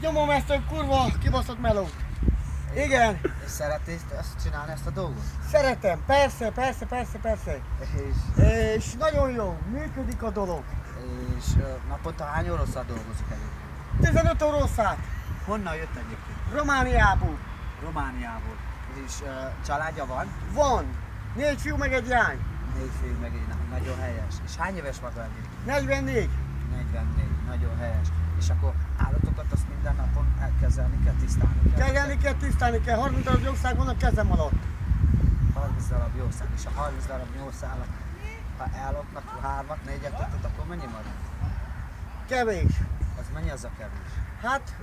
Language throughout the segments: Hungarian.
nyomom ezt a kurva kibaszott melót. Igen, És szeretnéd ezt csinálni, ezt a dolgot? szeretem, persze. És, És nagyon jó, működik a dolog. és naponta hány oroszat dolgozik egyébként? 15 oroszát, Honnan jött egyébként? Romániából. Romániából. És családja van? Van, 4 fiú meg egy lány. 4 fiú meg egy, nagyon helyes. És hány éves maga egyébként? 44. 44, nagyon helyes. És akkor állatokat azt minden napon elkezelni kell, tisztálni kell? Kezelni kell, tisztálni kell, 30 darab jószág van a kezem alatt. 30 darab jószág, és a 30 darab jószágnak, ha ellopnak 3-at, 4-et, akkor mennyi marad? Kevés. Az mennyi az a kevés? Hát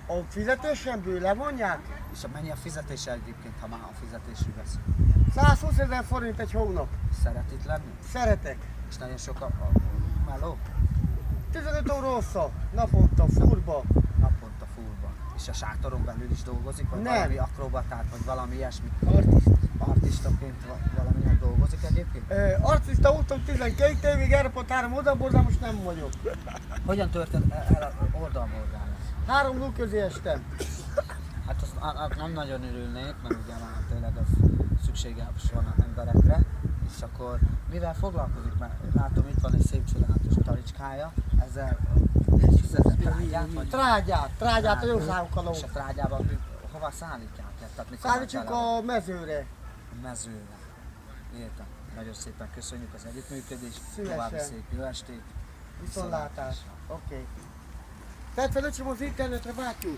a fizetésemből levonják És mennyi a fizetése egyébként, ha már a fizetésről beszélünk? 120 000 forint egy hónap. Szeret itt lenni? Szeretek. És nagyon sok a meló? 15 euró össze, naponta, furba. Naponta fullba. És a sátoron belül is dolgozik, vagy Nem. valami akrobatát, vagy valami ilyesmi? Artist. Artistaként valaminek dolgozik egyébként? Artista voltam 12 évig, Airport 3 oldalból, de most nem vagyok. Hogyan történt el a oldalmorgálás? 3 ló közé estem. Hát azt nem nagyon örülnék, mert ugye már tényleg az szükséges van az emberekre. És akkor mivel foglalkozik? Mert látom, itt van egy szép csodálatos talicskája, ezzel trágyát, vagy Trágyát a jószágokkal. és a trágyában hova szállítják? Tehát mikor Szállítsuk van a mezőre. mezőre. Értem. Nagyon szépen köszönjük az együttműködést, Szívesen. további szép jó estét. Viszontlátás. Oké. Tedd fel öcsém az internetre, bátyú.